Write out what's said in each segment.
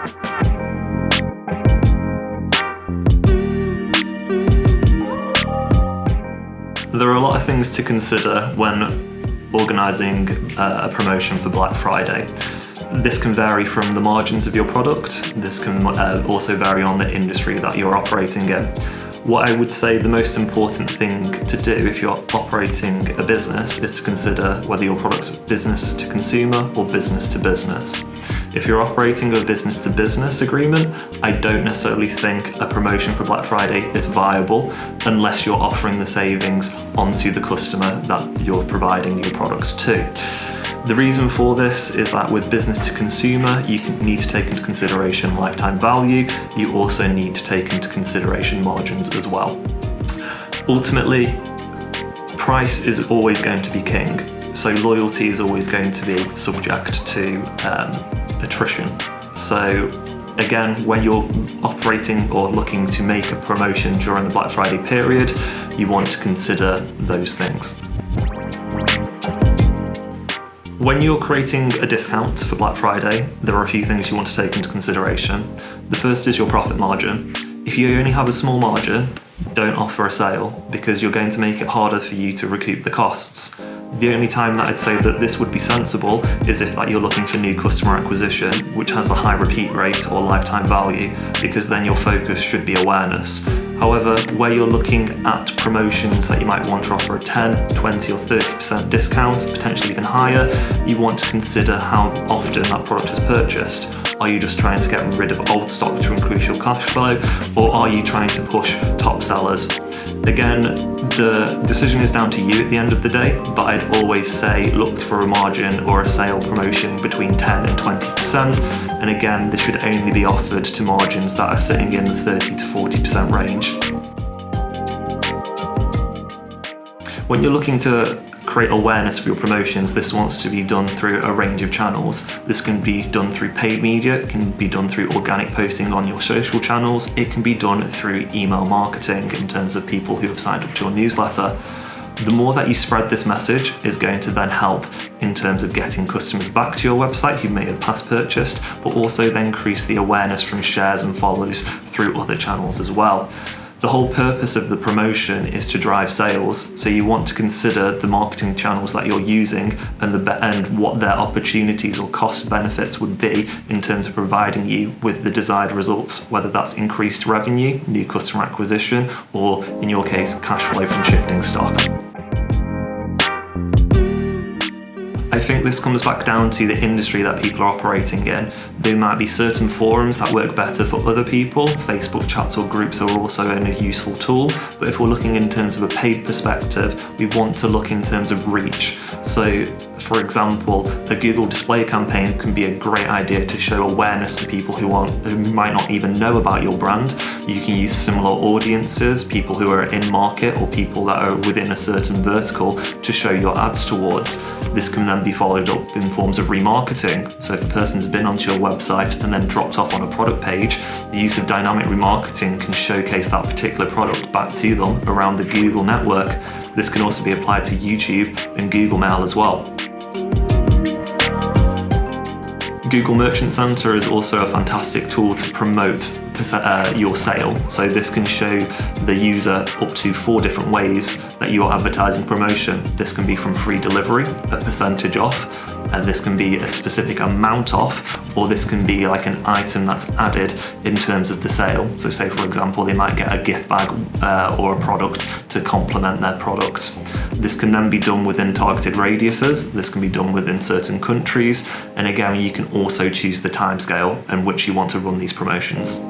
There are a lot of things to consider when organising a promotion for Black Friday. This can vary from the margins of your product. This can also vary on the industry that you're operating in. What I would say the most important thing to do if you're operating a business is to consider whether your product's business to consumer or business to business. If you're operating a business to business agreement, I don't necessarily think a promotion for Black Friday is viable unless you're offering the savings onto the customer that you're providing your products to. The reason for this is that with business to consumer, you need to take into consideration lifetime value. You also need to take into consideration margins as well. Ultimately, price is always going to be king. So loyalty is always going to be subject to attrition. So again, when you're operating or looking to make a promotion during the Black Friday period, you want to consider those things. When you're creating a discount for Black Friday, there are a few things you want to take into consideration. The first is your profit margin. If you only have a small margin, don't offer a sale because you're going to make it harder for you to recoup the costs. The only time that I'd say that this would be sensible is if you're looking for new customer acquisition, which has a high repeat rate or lifetime value, because then your focus should be awareness. However, where you're looking at promotions that you might want to offer a 10, 20 or 30% discount, potentially even higher, you want to consider how often that product is purchased. Are you just trying to get rid of old stock to increase your cash flow, or are you trying to push top sellers? Again, the decision is down to you at the end of the day, but I'd always say look for a margin or a sale promotion between 10 and 20%. And again, this should only be offered to margins that are sitting in the 30 to 40% range. When you're looking to create awareness for your promotions, this wants to be done through a range of channels. This can be done through paid media, it can be done through organic posting on your social channels, it can be done through email marketing in terms of people who have signed up to your newsletter. The more that you spread this message is going to then help in terms of getting customers back to your website who may have past purchased, but also then increase the awareness from shares and follows through other channels as well. The whole purpose of the promotion is to drive sales, so you want to consider the marketing channels that you're using and what their opportunities or cost benefits would be in terms of providing you with the desired results, whether that's increased revenue, new customer acquisition, or in your case, cash flow from shifting stock. I think this comes back down to the industry that people are operating in. There might be certain forums that work better for other people. Facebook chats or groups are also a useful tool, but if we're looking in terms of a paid perspective, we want to look in terms of reach. So, for example, a Google display campaign can be a great idea to show awareness to people who might not even know about your brand. You can use similar audiences, people who are in market or people that are within a certain vertical to show your ads towards. This can then be followed up in forms of remarketing. So if a person's been onto your website and then dropped off on a product page, the use of dynamic remarketing can showcase that particular product back to them around the Google network. This can also be applied to YouTube and Google Mail as well. Google Merchant Center is also a fantastic tool to promote your sale. So this can show the user up to 4 different ways that you are advertising promotion. This can be from free delivery, a percentage off, and this can be a specific amount off, or this can be like an item that's added in terms of the sale. So say for example, they might get a gift bag or a product to complement their product. This can then be done within targeted radiuses. This can be done within certain countries. And again, you can also choose the timescale in which you want to run these promotions.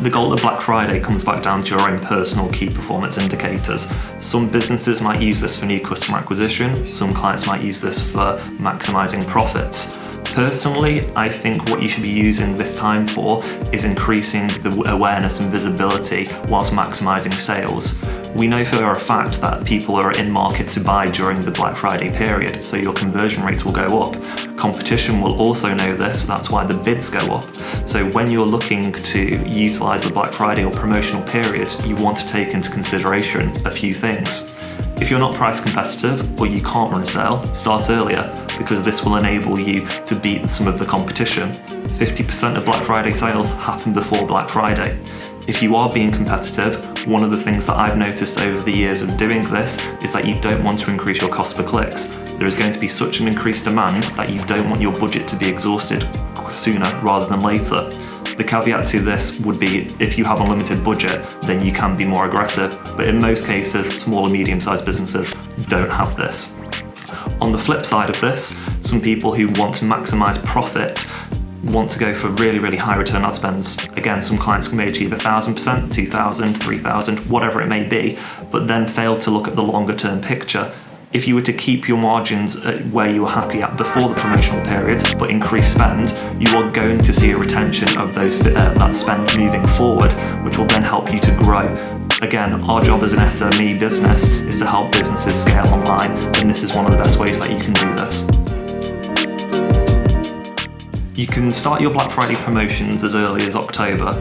The goal of Black Friday comes back down to your own personal key performance indicators. Some businesses might use this for new customer acquisition. Some clients might use this for maximizing profits. Personally, I think what you should be using this time for is increasing the awareness and visibility whilst maximizing sales. We know for a fact that people are in market to buy during the Black Friday period, so your conversion rates will go up. Competition will also know this, that's why the bids go up. So when you're looking to utilize the Black Friday or promotional period, you want to take into consideration a few things. If you're not price competitive or you can't run a sale, start earlier, because this will enable you to beat some of the competition. 50% of Black Friday sales happen before Black Friday. If you are being competitive, one of the things that I've noticed over the years of doing this is that you don't want to increase your cost per clicks. There is going to be such an increased demand that you don't want your budget to be exhausted sooner rather than later. The caveat to this would be if you have a limited budget, then you can be more aggressive, but in most cases, small and medium-sized businesses don't have this. On the flip side of this, some people who want to maximize profit want to go for really, really high return ad spends. Again, some clients may achieve 1,000%, 2,000, 3,000, whatever it may be, but then fail to look at the longer term picture. If you were to keep your margins at where you were happy at before the promotional period, but increase spend, you are going to see a retention of that spend moving forward, which will then help you to grow. Again, our job as an SME business is to help businesses scale online, and this is one of the best ways that you can do this. You can start your Black Friday promotions as early as October.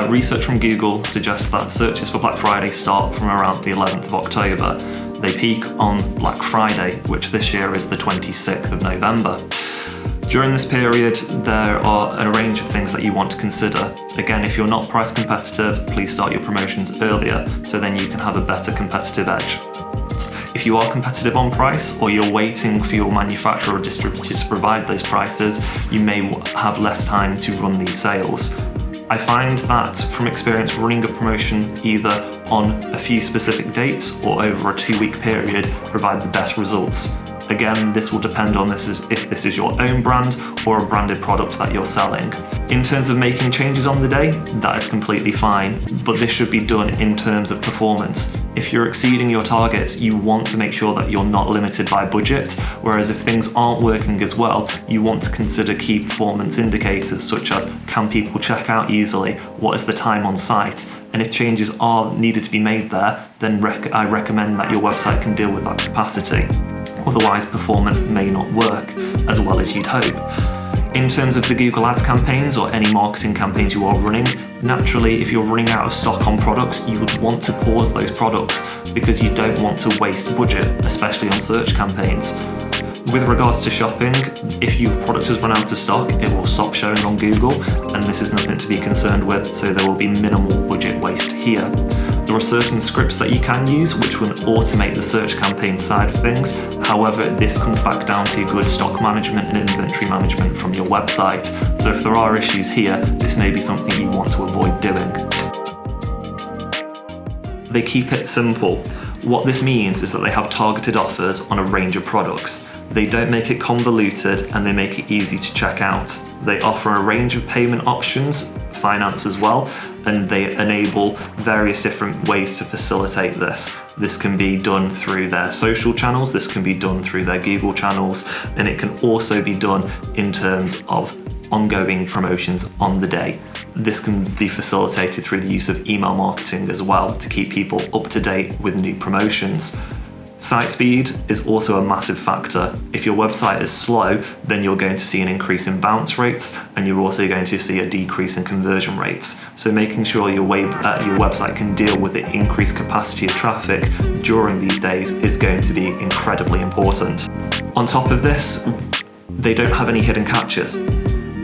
Research from Google suggests that searches for Black Friday start from around the 11th of October. They peak on Black Friday, which this year is the 26th of November. During this period, there are a range of things that you want to consider. Again, if you're not price competitive, please start your promotions earlier, so then you can have a better competitive edge. If you are competitive on price, or you're waiting for your manufacturer or distributor to provide those prices, you may have less time to run these sales. I find that from experience, running a promotion either on a few specific dates or over a 2-week period provide the best results. Again, this will depend on if this is your own brand or a branded product that you're selling. In terms of making changes on the day, that is completely fine, but this should be done in terms of performance. If you're exceeding your targets, you want to make sure that you're not limited by budget, whereas if things aren't working as well, you want to consider key performance indicators such as can people check out easily, what is the time on site, and if changes are needed to be made there, then I recommend that your website can deal with that capacity. Otherwise, performance may not work as well as you'd hope. In terms of the Google Ads campaigns or any marketing campaigns you are running, naturally, if you're running out of stock on products, you would want to pause those products because you don't want to waste budget, especially on search campaigns. With regards to shopping, if your product has run out of stock, it will stop showing on Google, and this is nothing to be concerned with, so there will be minimal budget waste here. There are certain scripts that you can use which will automate the search campaign side of things. However, this comes back down to good stock management and inventory management from your website. So if there are issues here, this may be something you want to avoid doing. They keep it simple. What this means is that they have targeted offers on a range of products. They don't make it convoluted, and they make it easy to check out. They offer a range of payment options, finance as well, and they enable various different ways to facilitate this. This can be done through their social channels, this can be done through their Google channels, and it can also be done in terms of ongoing promotions on the day. This can be facilitated through the use of email marketing as well to keep people up to date with new promotions. Site speed is also a massive factor. If your website is slow, then you're going to see an increase in bounce rates, and you're also going to see a decrease in conversion rates. So making sure your website can deal with the increased capacity of traffic during these days is going to be incredibly important. On top of this, they don't have any hidden catches.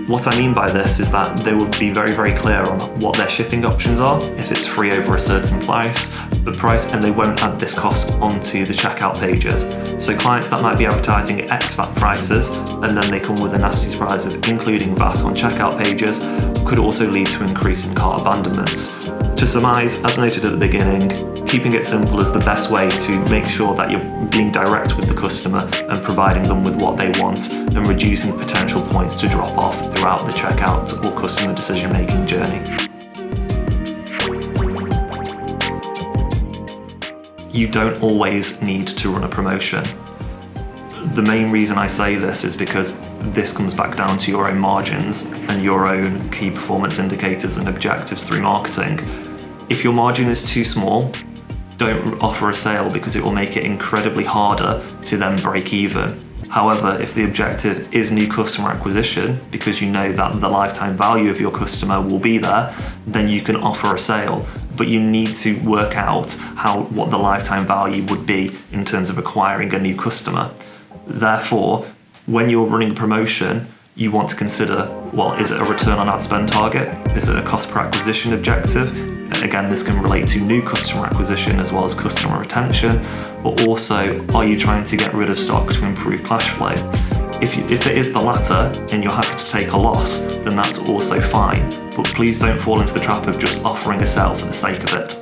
What I mean by this is that they will be very, very clear on what their shipping options are, if it's free over a certain price, and they won't add this cost onto the checkout pages. So clients that might be advertising at ex-VAT prices, and then they come with a nasty surprise of including VAT on checkout pages, could also lead to an increase in cart abandonments. To surmise, as noted at the beginning, keeping it simple is the best way to make sure that you're being direct with the customer and providing them with what they want, and reducing potential points to drop off throughout the checkout or customer decision-making journey. You don't always need to run a promotion. The main reason I say this is because this comes back down to your own margins and your own key performance indicators and objectives through marketing. If your margin is too small, don't offer a sale because it will make it incredibly harder to then break even. However, if the objective is new customer acquisition, because you know that the lifetime value of your customer will be there, then you can offer a sale. But you need to work out what the lifetime value would be in terms of acquiring a new customer. Therefore, when you're running a promotion, you want to consider, well, is it a return on ad spend target? Is it a cost per acquisition objective? Again, this can relate to new customer acquisition as well as customer retention, but also, are you trying to get rid of stock to improve cash flow? If it is the latter and you're happy to take a loss, then that's also fine, but please don't fall into the trap of just offering a sale for the sake of it.